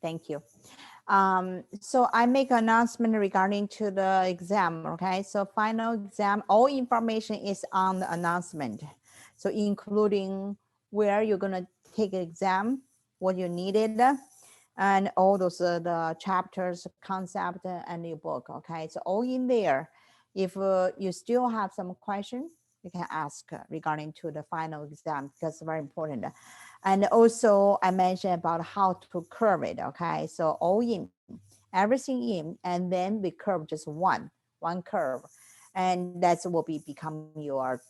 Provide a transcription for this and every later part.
Thank you. So I make an announcement regarding to the exam, okay? So final exam, all information is on the announcement. So including where you're gonna take an exam, what you needed, and all those the chapters, concept, and your book, okay? So all in there. If you still have some question, you can ask regarding to the final exam because it's very important. And also I mentioned about how to curve it, okay? So all in, everything in, and then we curve just one curve. And that will become your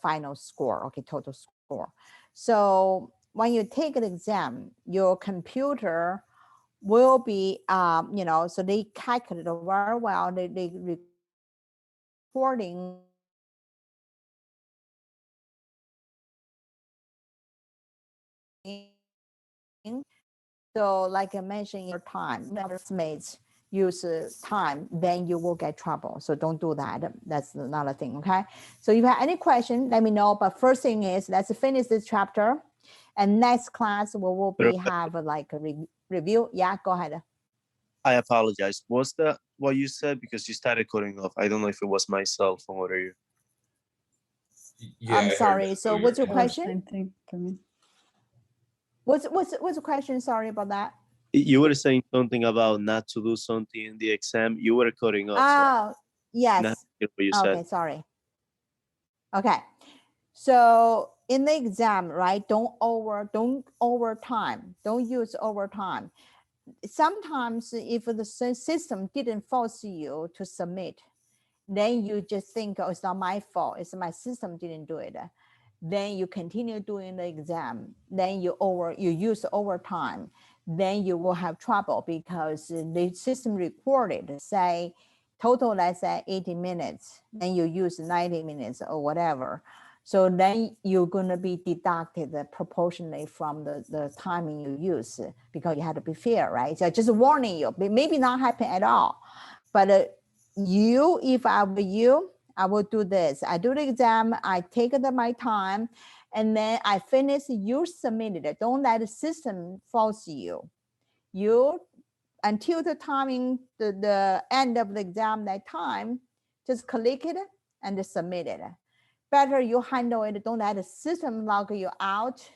final score, okay, total score. So when you take an exam, your computer will be, so they calculate very well, they recording So like I mentioned, your time, mates use time, then you will get trouble. So don't do that. That's another thing, okay? So if you have any question, let me know. But first thing is, let's finish this chapter. And next class, we will be have like a review. Yeah, go ahead. I apologize. Was that what you said? Because you started cutting off. I don't know if it was my cell phone or you. Yeah, I'm sorry. So what's your question? Same thing for me. What's the question? Sorry about that. You were saying something about not to do something in the exam. You were cutting off. Oh, yes. What you Okay, said. sorry. Okay. So in the exam, right, don't overtime. Don't use overtime. Sometimes if the system didn't force you to submit, then you just think, oh, it's not my fault. It's my system didn't do it. Then you continue doing the exam. Then you use overtime. Then you will have trouble because the system recorded, say, total, let's say 80 minutes. Then you use 90 minutes or whatever. So then you're going to be deducted proportionally from the timing you use because you have to be fair, right? So just warning you, maybe not happen at all. But if I were you, I will do this. I do the exam, I take my time, and then I finish, you submitted it. Don't let the system force you. You, until the timing, the end of the exam, that time, just click it and submit it. Better you handle it, don't let the system log you out,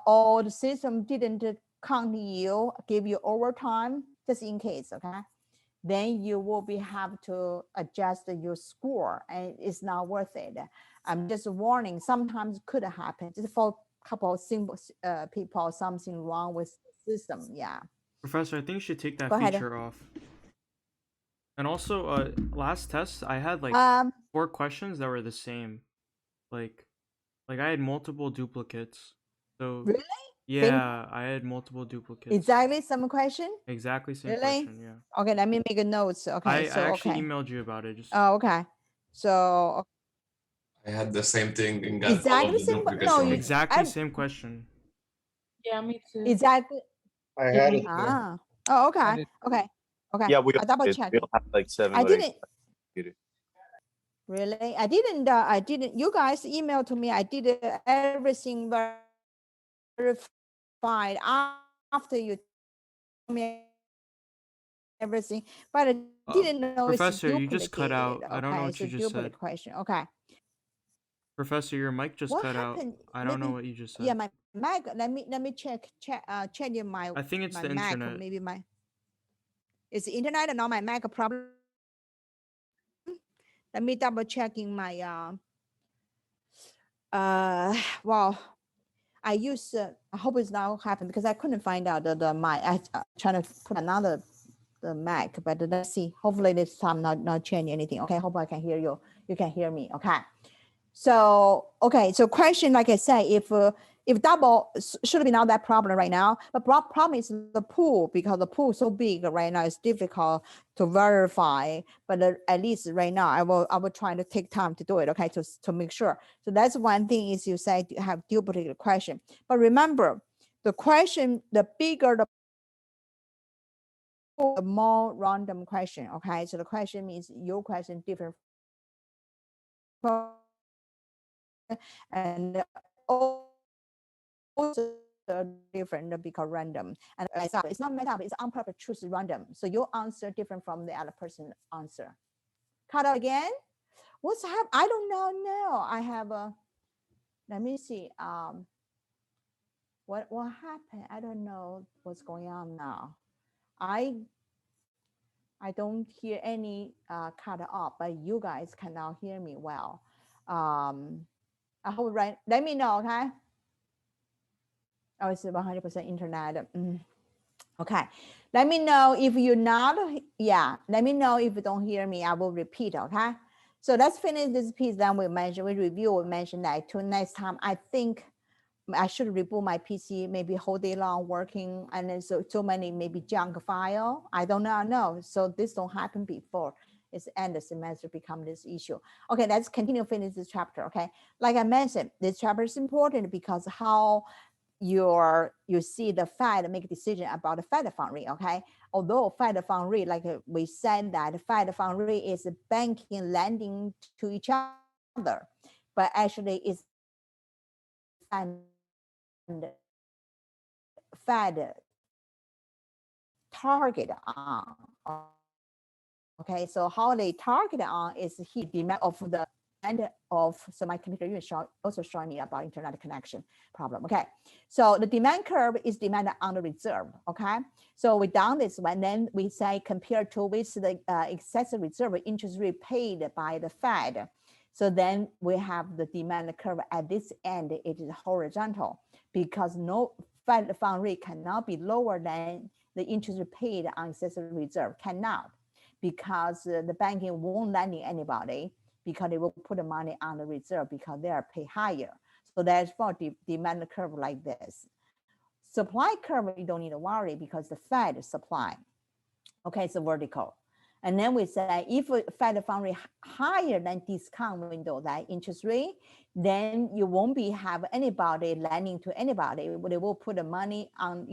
or the system didn't count you, give you overtime, just in case, okay? Then you will have to adjust your score and it's not worth it. I'm just warning, sometimes it could happen just for a couple of simple people, something wrong with the system. Yeah. Professor, I think you should take that Go ahead. feature off. And also, last test I had like 4 questions that were the same. Like I had multiple duplicates. So really? yeah, I had multiple duplicates. Exactly same question? Exactly same Really? question, yeah. Okay, let me make a notes. Okay, I so actually okay. emailed you about it. Just Oh, okay. So I had the same thing and got all exactly of the same. duplicates No, from you it. exactly same question. Yeah, me too. exactly. I had it. Ah. Oh, okay. Had it. Okay. Okay. Yeah, we I double did. check. We all have like 7 I or 8. didn't. Really? I didn't. You guys emailed to me. I did everything verified after you told me everything, but I didn't know it's Professor, you just cut duplicated. out. I don't know Okay, what so you just duplicate said. question. Okay. Professor, your mic just What cut happened? out. I don't know what you just said. Yeah, my Mac. Let me check in my I think it's my the Mac. internet. Maybe it's the internet and not my Mac problem. Let me double check in my well, I use I hope it's not happened because I couldn't find out my I trying to put another the Mac, but let's see. Hopefully this time not change anything. Okay, hope I can hear you. You can hear me. Okay. So okay, so question, like I say, if double should be not that problem right now, but problem is the pool, because the pool is so big right now, it's difficult to verify. But at least right now, I will try to take time to do it. Okay, to make sure. So that's one thing is you say you have duplicate question, but remember the question, the bigger the more random question. Okay, so the question means your question different, and also answer different because random. And it's not made up, it's on purpose, choose random. So your answer different from the other person's answer. Cut out again. What's happened? I don't know. No, I have a, let me see. What happened? I don't know what's going on now. I don't hear any cut off, but you guys can now hear me well. I hope, right? Let me know, okay? Oh, it's 100% internet. Okay, let me know if you're not, yeah, let me know if you don't hear me, I will repeat, okay? So let's finish this piece, then we review, we mention that to next time. I think I should reboot my PC, maybe whole day long working, and then so many maybe junk file. I don't know, no. So this don't happen before. It's end of semester become this issue. Okay, let's continue finish this chapter, okay? Like I mentioned, this chapter is important because how you see the Fed make a decision about the Fed fund rate, okay? Although Fed fund rate, like we said that Fed fund rate is banking lending to each other, but actually it's Fed target on. Okay, so how they target on is he demand of the end of, so my computer unit also showing me about internet connection problem. Okay, so the demand curve is demanded on the reserve. Okay, so we done this one, then we say compared to with the excessive reserve interest rate paid by the Fed. So then we have the demand curve at this end, it is horizontal because no Fed fund rate cannot be lower than the interest paid on excessive reserve, cannot, because the banking won't lending anybody because they will put the money on the reserve because they are paid higher. So that's for the demand curve like this. Supply curve, you don't need to worry because the Fed supply, okay, it's a vertical. And then we say if Fed fund rate higher than discount window, that interest rate, then you won't be have anybody lending to anybody. They will put the money on,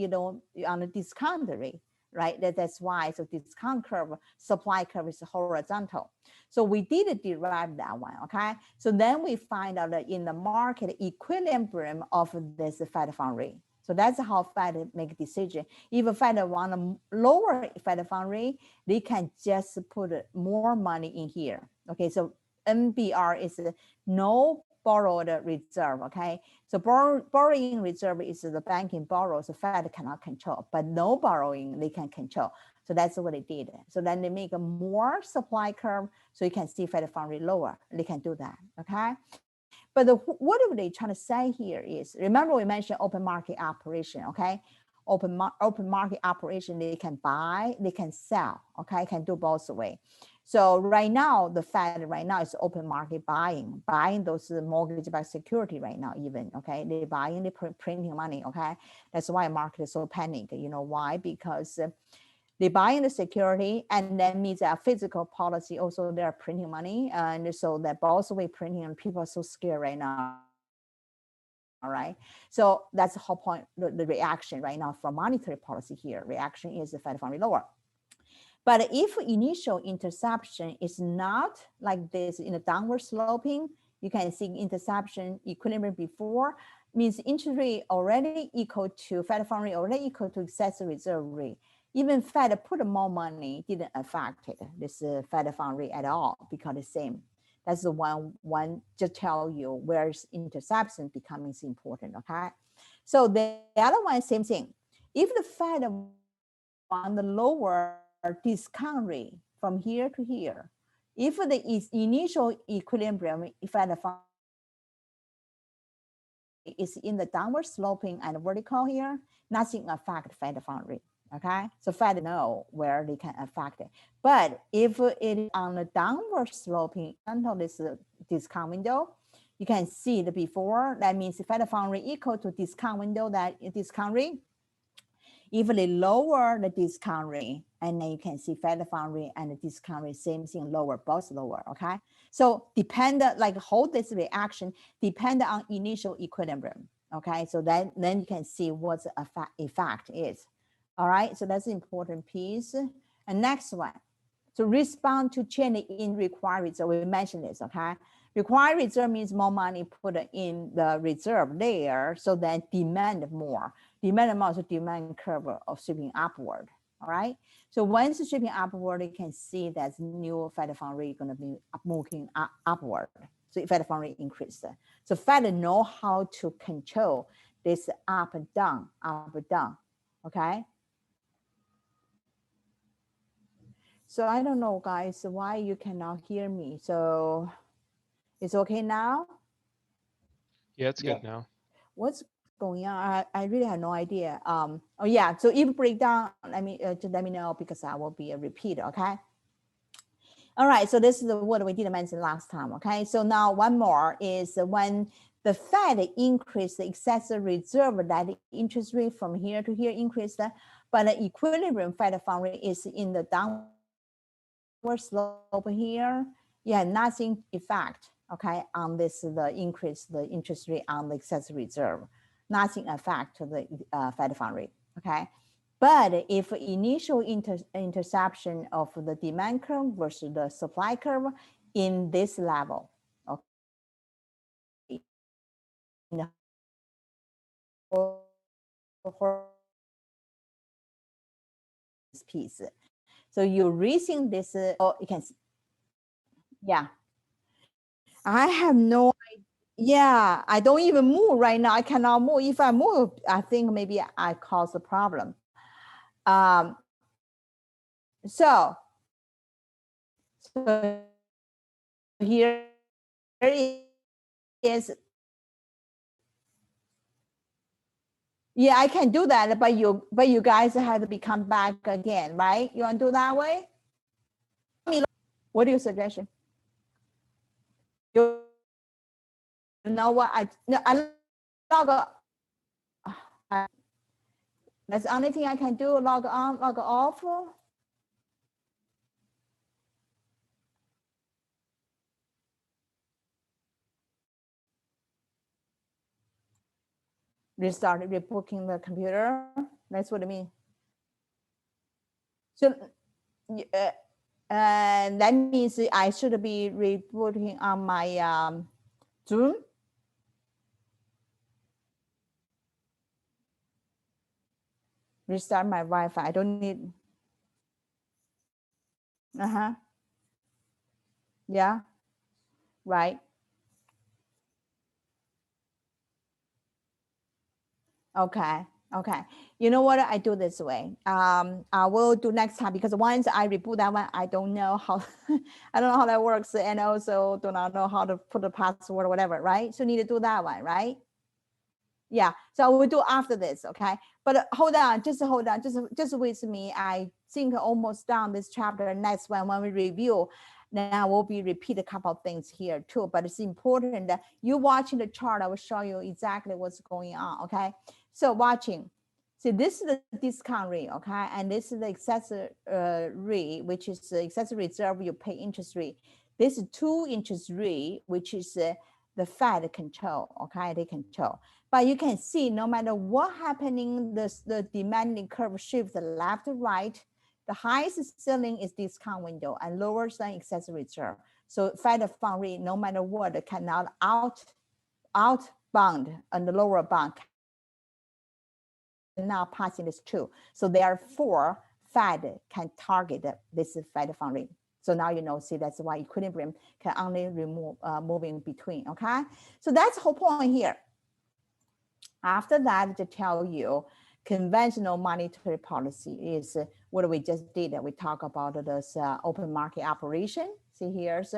on a discount rate, right? That's why. So discount curve, supply curve is horizontal. So we did derive that one, okay? So then we find out that in the market equilibrium of this Fed fund rate. So that's how Fed make a decision. If Fed want to lower Fed fund rate, they can just put more money in here. Okay, so NBR is no borrowed reserve. Okay, so borrowing reserve is the banking borrows, the Fed cannot control, but no borrowing they can control. So that's what they did. So then they make a more supply curve, so you can see Fed fund rate lower. They can do that. Okay. But what are they trying to say here is, remember we mentioned open market operation, okay? Open market operation, they can buy, they can sell, okay? Can do both ways. So right now, the Fed right now is open market buying those mortgage-backed security right now even, okay? They buying, they printing money, okay? That's why market is so panicked. You know why? Because they buy in the security, and that means that physical policy also they're printing money, and so that both way printing, and people are so scared right now. All right, so that's the whole point. The reaction right now from monetary policy here, reaction is the Fed fund rate lower. But if initial interception is not like this in a downward sloping, you can see interception equilibrium before, means interest rate already equal to Fed fund rate already equal to excessive reserve rate. Even Fed put more money didn't affect it, this Fed fund rate at all because the same. That's the one just tell you where's interception becoming important, okay? So the other one, same thing. If the Fed want the lower discount rate from here to here, if the initial equilibrium Fed fund is in the downward sloping and vertical here, nothing affect Fed fund rate. Okay, so Fed know where they can affect it. But if it is on the downward sloping until this discount window, you can see the before, that means the Fed fund rate equal to discount window, that discount rate. If they lower the discount rate, and then you can see Fed fund rate and the discount rate, same thing, lower, both lower, okay? So like hold this reaction, depend on initial equilibrium, okay? So then you can see what the effect is. All right, so that's an important piece. And next one, to respond to change in required, so we mentioned this, okay? Required reserve means more money put in the reserve there, so then demand more. Demand more, so demand curve of sweeping upward. All right. So once sweeping upward, you can see that new Fed fund rate going to be moving upward. So Fed fund rate increased. So Fed know how to control this up and down, up and down. Okay. So I don't know, guys, why you cannot hear me. So it's okay now? Yeah, it's good now. What's going on? I really have no idea. Oh yeah, so if breakdown, just let me know because I will be a repeat, okay? All right, so this is what we did mention last time, okay? So now one more is when the Fed increased the excessive reserve, that interest rate from here to here increased, but the equilibrium Fed fund rate is in the downward slope here. Yeah, nothing effect, okay, on this, the increase, the interest rate on the excess reserve, nothing affect the Fed fund rate, okay? But if initial interception of the demand curve versus the supply curve in this level, okay, in the piece. So you're raising this, oh, you can see, yeah. I have no idea. Yeah, I don't even move right now. I cannot move. If I move, I think maybe I cause a problem. So here is, yeah, I can do that, but you guys have to be come back again, right? You want to do that way? What do you suggest? You know what? I log. That's the only thing I can do. Log on, log off. Restart, rebooking the computer. That's what I mean. So that means I should be rebooting on my Zoom. Restart my Wi-Fi. I don't need. Yeah. Right. Okay. Okay. You know what? I do this way. I will do next time because once I reboot that one, I don't know how. I don't know how that works, and also do not know how to put the password or whatever. Right. So need to do that one. Right. Yeah. So I will do after this. Okay. But hold on. Just hold on. Just with me. I think almost done this chapter. Next one when we review. Now we'll be repeat a couple of things here too. But it's important that you watching the chart. I will show you exactly what's going on. Okay. So watching, see this is the discount rate, okay? And this is the excessive rate, which is the excessive reserve you pay interest rate. This is 2 interest rate, which is the Fed control, okay? They control. But you can see no matter what happening, the demanding curve shifts left to right. The highest ceiling is discount window and lower than excessive reserve. So Fed fund rate, no matter what, cannot outbound and the lower bound now passing this too. So therefore, Fed can target this Fed fund rate. So now you know, see, that's why equilibrium can only remove moving between, okay? So that's the whole point here. After that, to tell you, conventional monetary policy is what we just did. We talk about this open market operation. See, here's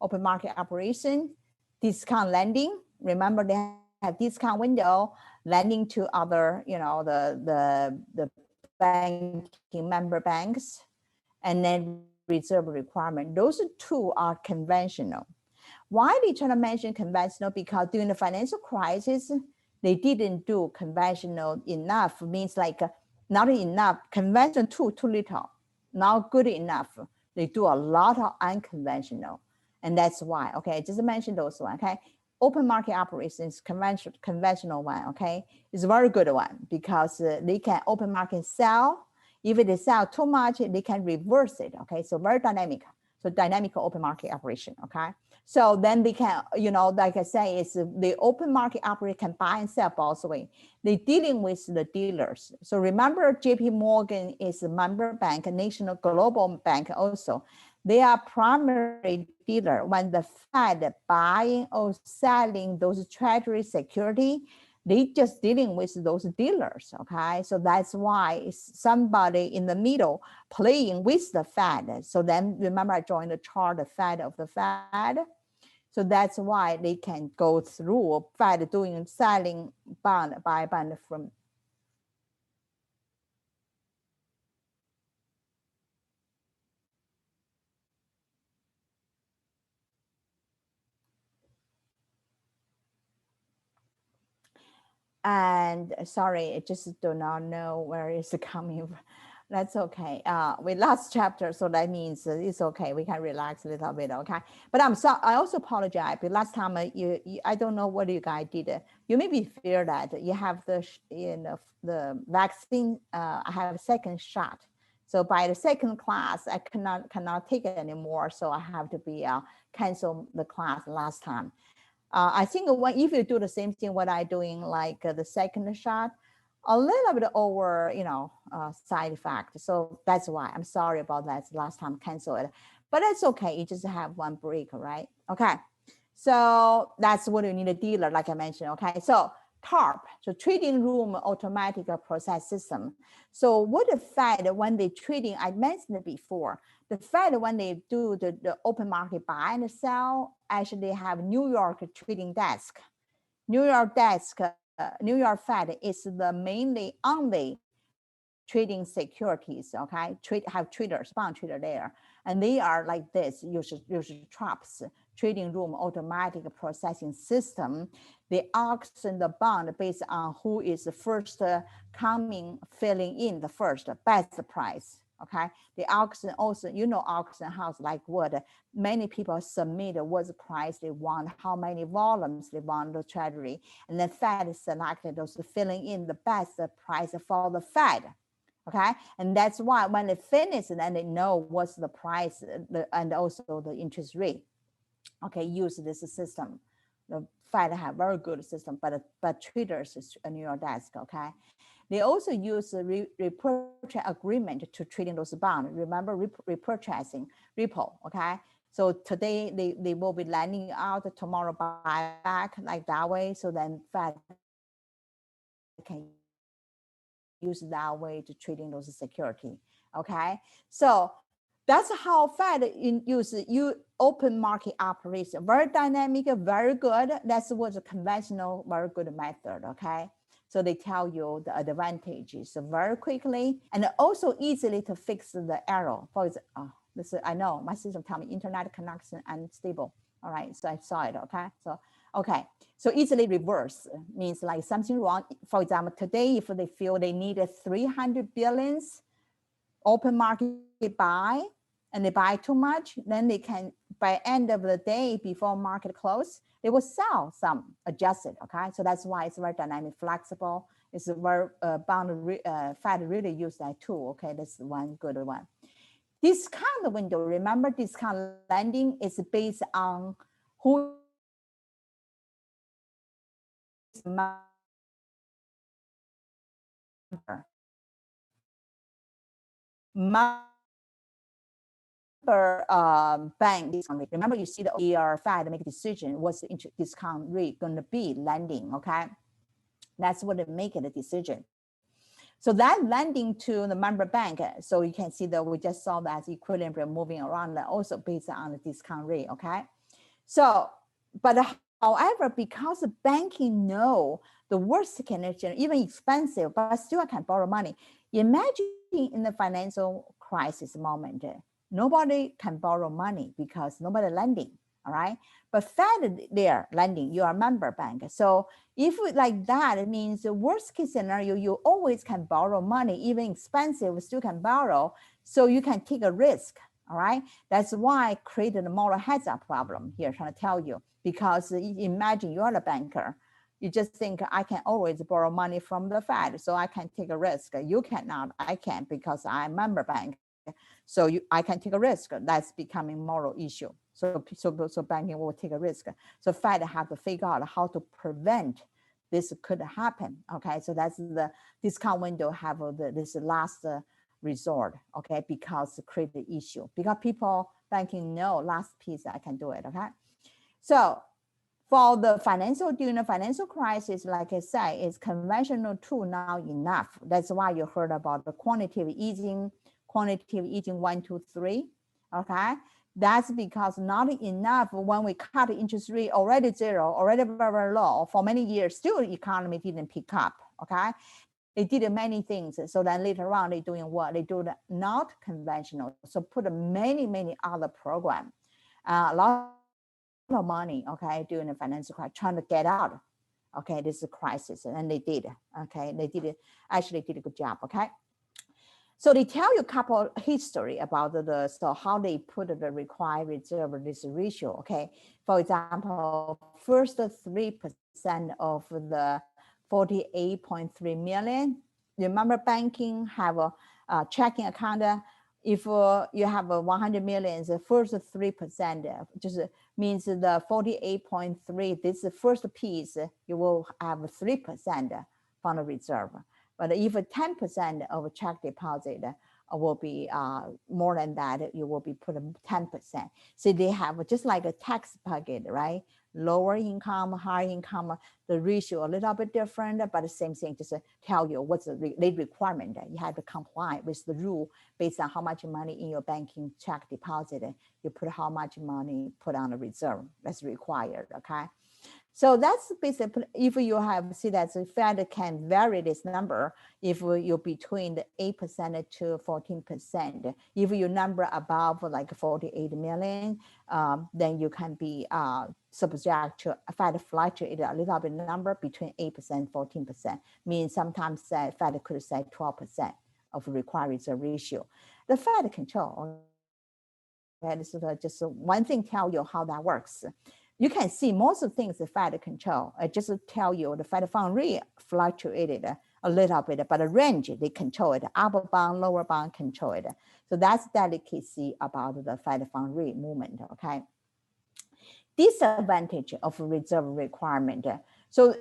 open market operation, discount lending. Remember, they have discount window, lending to other, you know, the banking member banks, and then reserve requirement. Those two are conventional. Why they try to mention conventional? Because during the financial crisis, they didn't do conventional enough. Means like not enough. Conventional too little, not good enough. They do a lot of unconventional, and that's why. Okay, just mention those one. Okay. Open market operations, conventional one, okay, is a very good one because they can open market sell. If they sell too much, they can reverse it, okay, so very dynamic. So dynamic open market operation, okay? So then they can, you know, like I say, it's the open market operator can buy and sell both ways. They're dealing with the dealers. So remember, JP Morgan is a member bank, a national global bank also. They are primary dealer. When the Fed buying or selling those treasury security, they just dealing with those dealers, okay? So that's why it's somebody in the middle playing with the Fed. So then remember I joined the chart, the Fed of the Fed. So that's why they can go through Fed doing selling bond, buy bond from. And sorry, I just do not know where it's coming from. That's okay. We last chapter, so that means it's okay. We can relax a little bit, okay? But I'm sorry. I also apologize. But last time I don't know what you guys did. You maybe fear that you have the vaccine. I have a second shot. So by the second class, I cannot take it anymore. So I have to be cancel the class last time. I think if you do the same thing, what I doing like the second shot, a little bit over, side effect. So that's why I'm sorry about that. Last time cancel it, but it's okay. You just have one break, right? Okay. So that's what you need a dealer, like I mentioned. Okay. So TARP, so trading room automatic process system. So what the Fed, when they trading, I mentioned it before, the Fed, when they do the open market buy and sell, actually have New York trading desk. New York Fed is the mainly only trading securities, okay? Have traders, bond trader there. And they are like this, usually TRAPS, trading room automatic processing system. They auction the bond based on who is first coming, filling in the first best price. Okay, the auction also, auction house like what many people submit what price they want, how many volumes they want the treasury, and then Fed selected those filling in the best price for the Fed. Okay, and that's why when they finish, then they know what's the price and also the interest rate. Okay, use this system. The Fed have very good system, but traders is a New York desk. Okay. They also use a repurchase agreement to trading those bonds. Remember repurchasing, repo, okay? So today they will be lending out, tomorrow buy back like that way. So then Fed can use that way to trading those security, okay? So that's how Fed uses open market operation. Very dynamic, very good. That's what's a conventional, very good method, okay? So they tell you the advantages very quickly and also easily to fix the error. For example, I know my system tell me internet connection unstable. All right, so I saw it, okay? So easily reverse means like something wrong. For example, today, if they feel they needed 300 billions open market buy, and they buy too much, then they can, by end of the day before market close, they will sell some, adjust it, okay? So that's why it's very dynamic, flexible. It's very Fed really use that tool, okay? That's one good one. Discount window, remember discount lending is based on who is member. Bank discount rate. Remember, you see the Fed make a decision what's the discount rate going to be lending, okay? That's what it make it a decision. So that lending to the member bank, so you can see that we just saw that equilibrium moving around also based on the discount rate, okay? So, but however, because the banking know the worst condition, even expensive, but still I can borrow money. Imagine in the financial crisis moment, nobody can borrow money because nobody lending, all right? But Fed there lending, you are a member bank. So if like that, it means the worst case scenario, you always can borrow money, even expensive, still can borrow. So you can take a risk, all right? That's why I created a moral hazard problem here, trying to tell you, because imagine you're a banker. You just think I can always borrow money from the Fed, so I can take a risk. You cannot, I can't because I'm a member bank. So I can take a risk. That's becoming moral issue. So banking will take a risk. So Fed have to figure out how to prevent this could happen. Okay, so that's the discount window have this last resort. Okay, because create the issue, because people banking know last piece I can do it. Okay, so for the during the financial crisis, like I say, is conventional tool now enough. That's why you heard about the quantitative easing 1, 2, 3. Okay, that's because not enough. When we cut interest rate already zero, already very, very low for many years, still the economy didn't pick up. Okay, they did many things. So then later on, they doing what? They do the not conventional. So put many other program, a lot of money, okay, during the financial crisis, trying to get out. Okay, this is a crisis, and they did. Okay, they did it. Actually, did a good job. Okay, so they tell you a couple history about so how they put the required reserve this ratio. Okay, for example, first 3% of the 48.3 million. Remember, banking have a checking account. If you have 100 million, the first 3% just means the 48.3. This first piece you will have 3% from the reserve. But if 10% of check deposit will be more than that, you will be put 10%. So they have just like a tax bucket, right? Lower income, higher income, the ratio a little bit different, but the same thing, just tell you what's the requirement. You have to comply with the rule based on how much money in your banking check deposit. You put how much money put on the reserve. That's required, okay? So that's basically, if you have, see that the Fed can vary this number if you're between the 8% to 14%. If your number above like 48 million, then you can be subject to Fed fluctuate a little bit number between 8% and 14%. Means sometimes Fed could say 12% of required reserve ratio. The Fed control, okay, this is just one thing tell you how that works. You can see most of the things the Fed control. I just tell you the Fed fund rate fluctuated a little bit, but the range they control it. Upper bound, lower bound control it. So that's delicacy about the Fed fund rate movement. Okay. Disadvantage of reserve requirement. So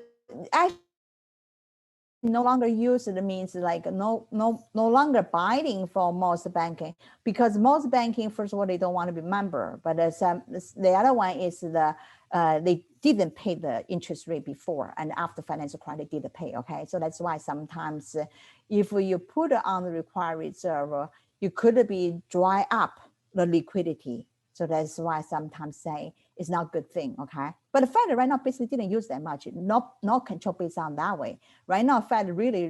actually no longer used, it means like no longer binding for most banking, because most banking, first of all, they don't want to be member, but the other one is they didn't pay the interest rate before, and after financial crisis they did pay. Okay, so that's why sometimes if you put on the required reserve, you could be dry up the liquidity. So that's why sometimes say it's not a good thing, okay? But the Fed right now basically didn't use that much, not control based on that way. Right now, Fed really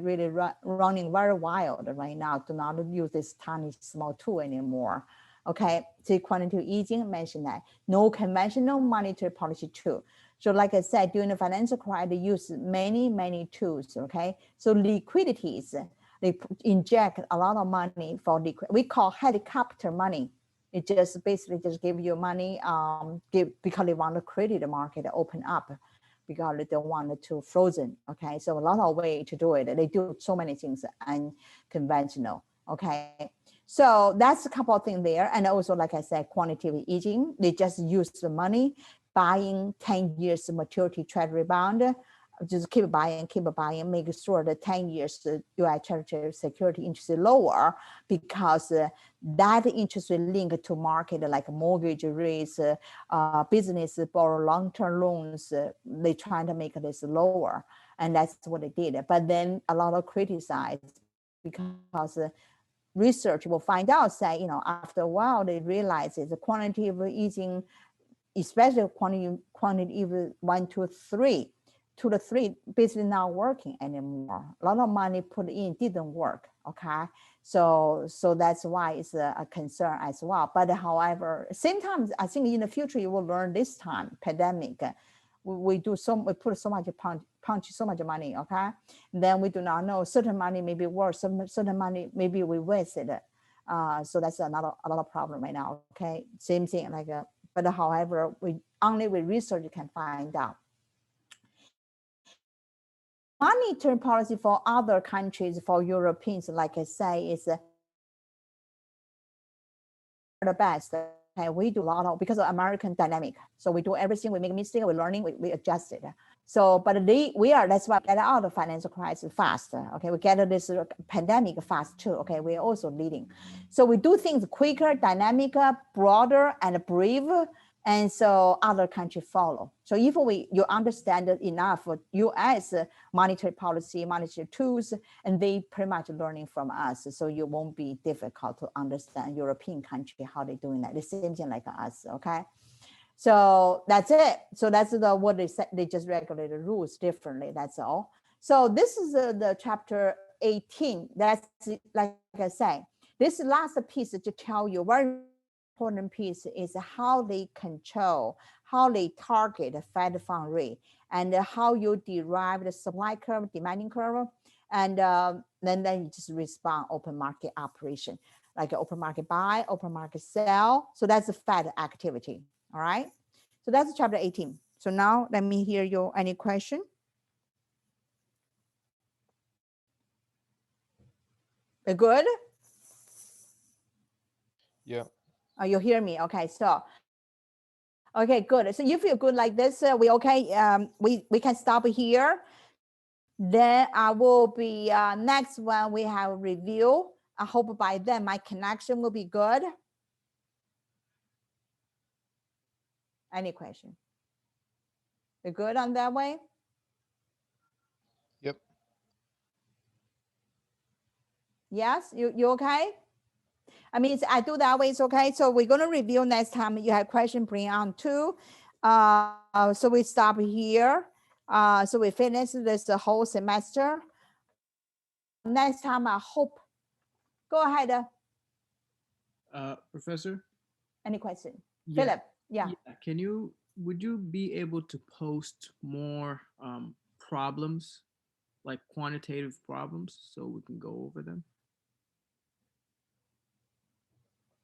running very wild right now to not use this tiny small tool anymore, okay? So quantitative easing, mentioned that. No conventional monetary policy tool. So like I said, during the financial crisis, they use many tools, okay? So liquidities, they inject a lot of money for liquid. We call helicopter money. It just basically just give you money because they want the credit market to open up, because they don't want it to frozen. Okay, so a lot of way to do it. They do so many things unconventional. Okay, so that's a couple of things there. And also, like I said, quantitative easing. They just use the money buying 10 years maturity treasury bond. Just keep buying, make sure the 10 years the U.S. Treasury security interest is lower, because that interest is linked to market like mortgage rates, business borrow long-term loans. They trying to make this lower, and that's what they did. But then a lot of criticized, because research will find out, say, after a while they realize it's a quantitative easing, especially quantitative 1, 2, 3. 2 to 3 basically not working anymore. A lot of money put in didn't work. Okay, so that's why it's a concern as well. But however, same time, I think in the future you will learn this time pandemic. We put so much punch so much money. Okay, then we do not know, certain money may be worse, certain money maybe we wasted it. So that's another problem right now. Okay, same thing like. But however, we only with research you can find out. Monetary policy for other countries, for Europeans, like I say, is the best. Okay, we do a lot of, because of American dynamic. So we do everything, we make a mistake, we're learning, we adjust it. So, but that's why we get out of financial crisis fast. Okay, we get this pandemic fast too. Okay, we're also leading. So we do things quicker, dynamic, broader, and brave. And so other countries follow. So if you understand it enough, US monetary policy, monetary tools, and they pretty much learning from us. So you won't be difficult to understand European country, how they're doing that. The same thing like us, okay? So that's it. So that's what they said. They just regulate the rules differently. That's all. So this is the chapter 18. That's like I say, this last piece to tell you very important piece is how they control, how they target the Fed fund rate, and how you derive the supply curve, demanding curve, and then you just respond open market operation, like an open market buy, open market sell. So that's the Fed activity. All right. So that's chapter 18. So now let me hear you. Any question? We're good? Yeah. Oh, you hear me? Okay. So, okay, good. So you feel good like this? We okay? We can stop here. Then I will be next one. We have a review. I hope by then my connection will be good. Any question? We're good on that way? Yep. Yes, you okay? I mean, I do that way, it's okay. So we're going to review next time. You have question, bring on too. So we stop here. So we finish this the whole semester. Next time, I hope. Go ahead. Professor? Any question? Yeah, Philip, yeah. Would you be able to post more problems, like quantitative problems, so we can go over them?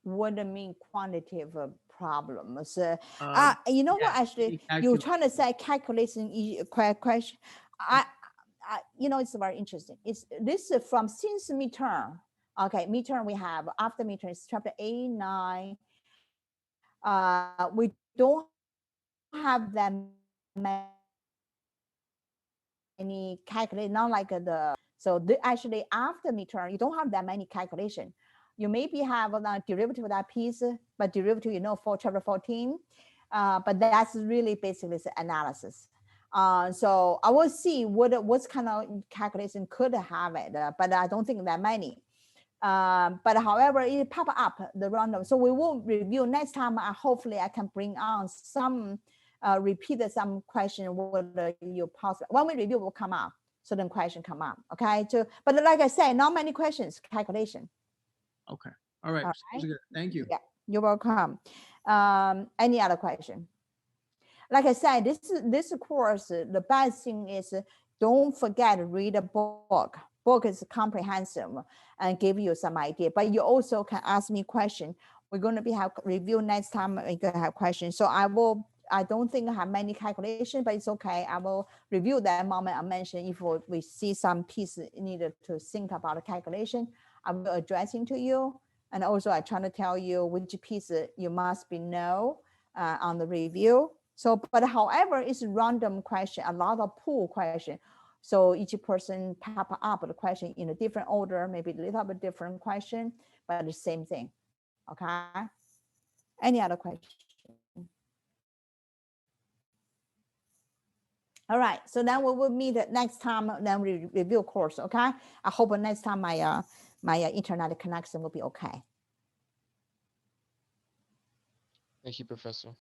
What do you mean quantitative problems? You know yeah, what, actually, you're trying to say calculation question. You know, it's very interesting. This is from since midterm. Okay, midterm we have, after midterm is chapter 8, 9. We don't have that many calculation, not like so actually after midterm, you don't have that many calculation. You maybe have a derivative of that piece, but derivative, you know, for chapter 14. But that's really basically the analysis. So I will see what kind of calculation could have it, but I don't think that many. But however, it pop up the random. So we will review next time. Hopefully I can bring on some, repeat some question what you possible. When we review will come up, certain question come up, okay? But like I said, not many questions, calculation. Okay, all right. Sounds good. Thank you. Yeah, you're welcome. Any other question? Like I said, this course, the best thing is don't forget to read a book. Book is comprehensive and give you some idea, but you also can ask me question. We're going to have review next time. We're going to have questions. So I don't think I have many calculations, but it's okay. I will review that moment I mentioned. If we see some piece needed to think about the calculation, I will address it to you. And also I try to tell you which piece you must be know on the review. So, but however, it's random question, a lot of pool question. So each person pop up the question in a different order, maybe a little bit different question, but the same thing. Okay. Any other question? All right. So then we will meet next time. Then we review course. Okay. I hope next time my internet connection will be okay. Thank you, Professor.